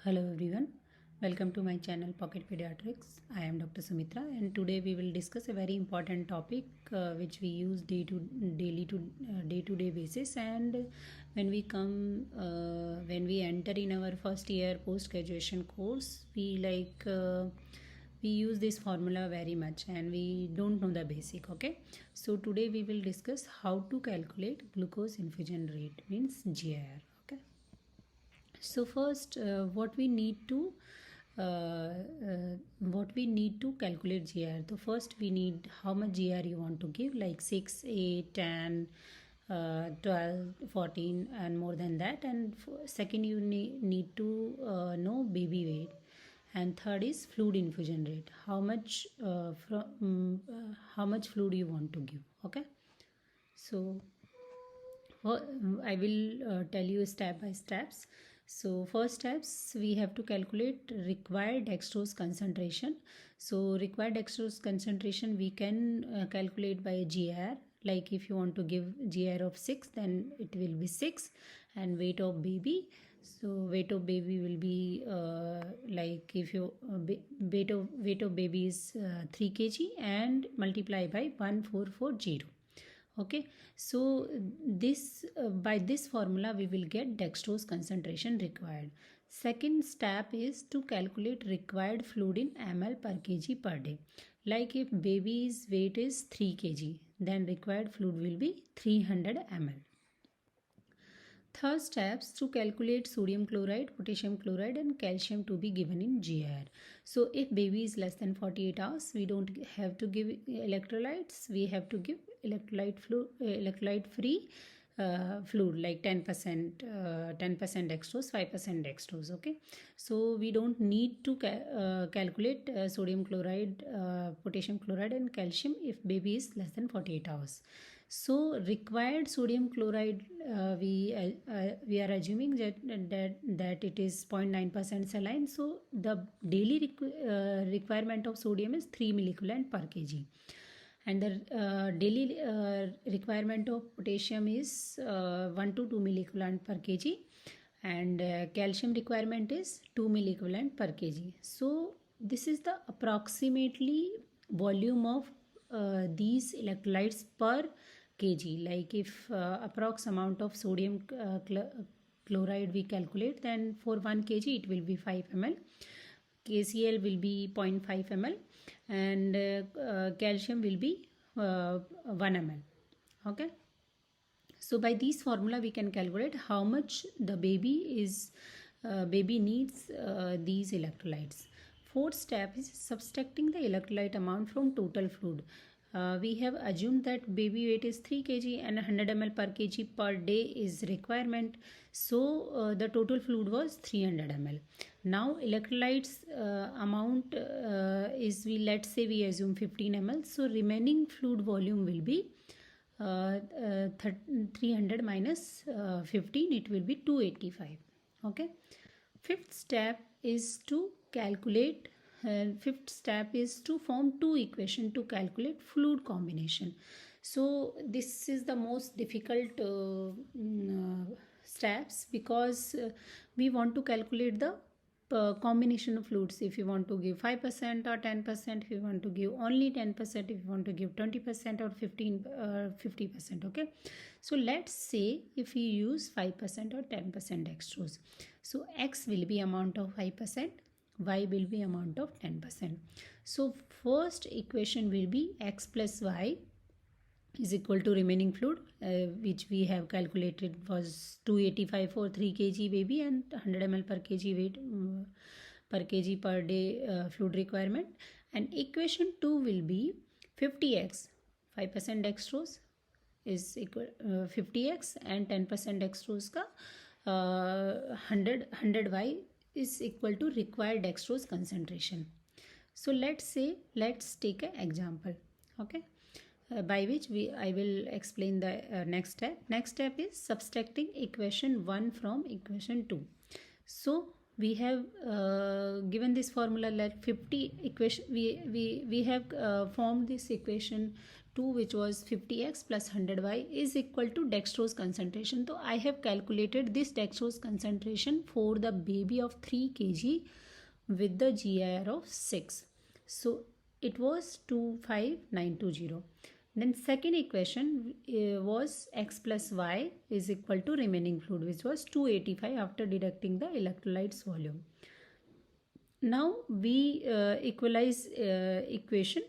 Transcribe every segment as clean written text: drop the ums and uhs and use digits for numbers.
Hello everyone, welcome to my channel Pocket Pediatrics. I am Dr. Sumitra and today we will discuss a very important topic which we use day to day basis. And when we enter in our first year post graduation course, we use this formula very much and we don't know the basic. Okay, so today we will discuss how to calculate glucose infusion rate, means GIR. Okay, so first what we need to calculate GR. So first we need how much GR you want to give, like 6, 8, 10, 12, 14 and more than that. And second you need to know baby weight, and third is fluid infusion rate, how much fluid you want to give. Okay, so I will tell you step by steps. So first steps, we have to calculate required dextrose concentration. So required dextrose concentration we can calculate by GR. Like if you want to give GR of 6, then it will be 6, and weight of baby. So weight of baby will be like if you weight of baby is 3 kg and multiply by 1440. Okay, so this by this formula we will get dextrose concentration required. Second step is to calculate required fluid in ml per kg per day. Like if baby's weight is 3 kg, then required fluid will be 300 ml. Third steps to calculate sodium chloride, potassium chloride and calcium to be given in GIR. So if baby is less than 48 hours, we don't have to give electrolytes. We have to give electrolyte free fluid, like 10% dextrose, 5% dextrose. Okay, so we don't need to calculate sodium chloride, potassium chloride and calcium if baby is less than 48 hours. So required sodium chloride, we are assuming that it is 0.9% saline. So the daily requirement of sodium is 3 milliequivalent per kg, and the daily requirement of potassium is 1 to 2 milliequivalent per kg, and calcium requirement is 2 milliequivalent per kg. So this is the approximately volume of these electrolytes per kg. Like if approx amount of sodium chloride we calculate, then for 1 kg it will be 5 ml, KCl will be 0.5 ml, and calcium will be 1 ml. Okay, so by this formula we can calculate how much the baby needs these electrolytes. Fourth step is subtracting the electrolyte amount from total fluid. We have assumed that baby weight is 3 kg and 100 ml per kg per day is requirement. So the total fluid was 300 ml. Now electrolytes amount is, let's say we assume 15 ml. So remaining fluid volume will be 300 minus 15, it will be 285. Okay. Fifth step is to form two equations to calculate fluid combination. So this is the most difficult steps, because we want to calculate the combination of fluids. If you want to give 5% or 10%, if you want to give only 10%, if you want to give 20% or 50%. Okay, so let's say if we use 5% or 10% dextrose, so X will be amount of 5%, Y will be amount of 10%. So first equation will be X plus Y is equal to remaining fluid, which we have calculated was 285 for 3 kg baby and 100 ml per kg weight per kg per day fluid requirement. And equation 2 will be 50x, 5% dextrose is equal 50x, and 10% dextrose ka 100y is equal to required dextrose concentration. So let's take an example. Okay, by which I will explain the next step. Next step is subtracting equation 1 from equation 2. So we have given this formula like 50 equation. We have formed this equation 2 which was 50x plus 100y is equal to dextrose concentration. So I have calculated this dextrose concentration for the baby of 3 kg with the GIR of 6. So it was 25920. Then second equation was x plus y is equal to remaining fluid, which was 285 after deducting the electrolytes volume. Now we equalize equation.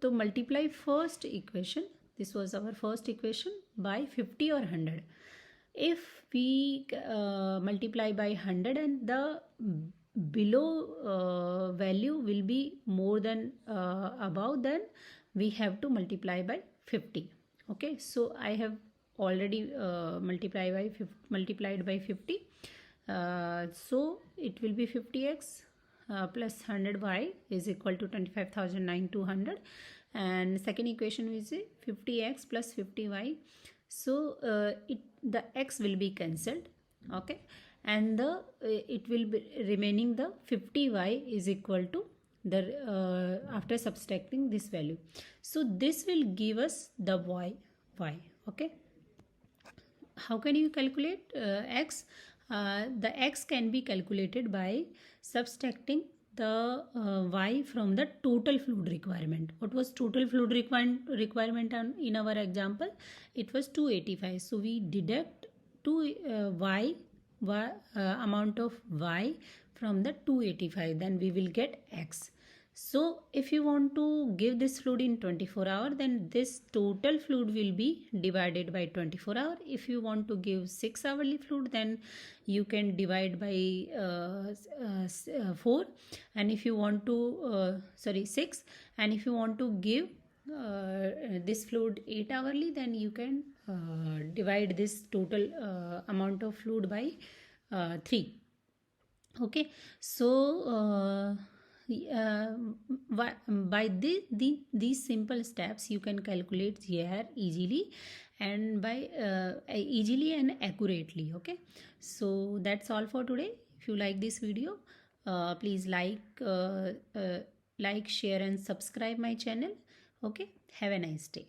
To multiply first equation, this was our first equation, by 50 or 100. If we multiply by 100 and the below value will be more than above, then we have to multiply by 50. Okay, so I have already multiplied by 50. So it will be 50x plus 100y is equal to 25,900, and second equation is 50x plus 50y. So the x will be cancelled, okay, and the it will be remaining the 50y is equal to the after subtracting this value. So this will give us the y. Okay, how can you calculate x? The x can be calculated by subtracting the y from the total fluid requirement. What was total fluid requirement in our example? It was 285. So we deduct amount of y from the 285, then we will get x. So if you want to give this fluid in 24 hours, then this total fluid will be divided by 24 hours. If you want to give 6 hourly fluid, then you can divide by 4. And if you want to 6, and if you want to give this fluid 8 hourly, then you can divide this total amount of fluid by 3. Okay, so by these simple steps you can calculate GIR easily and easily and accurately. Okay, so that's all for today. If you like this video, please like, share and subscribe my channel. Okay, have a nice day.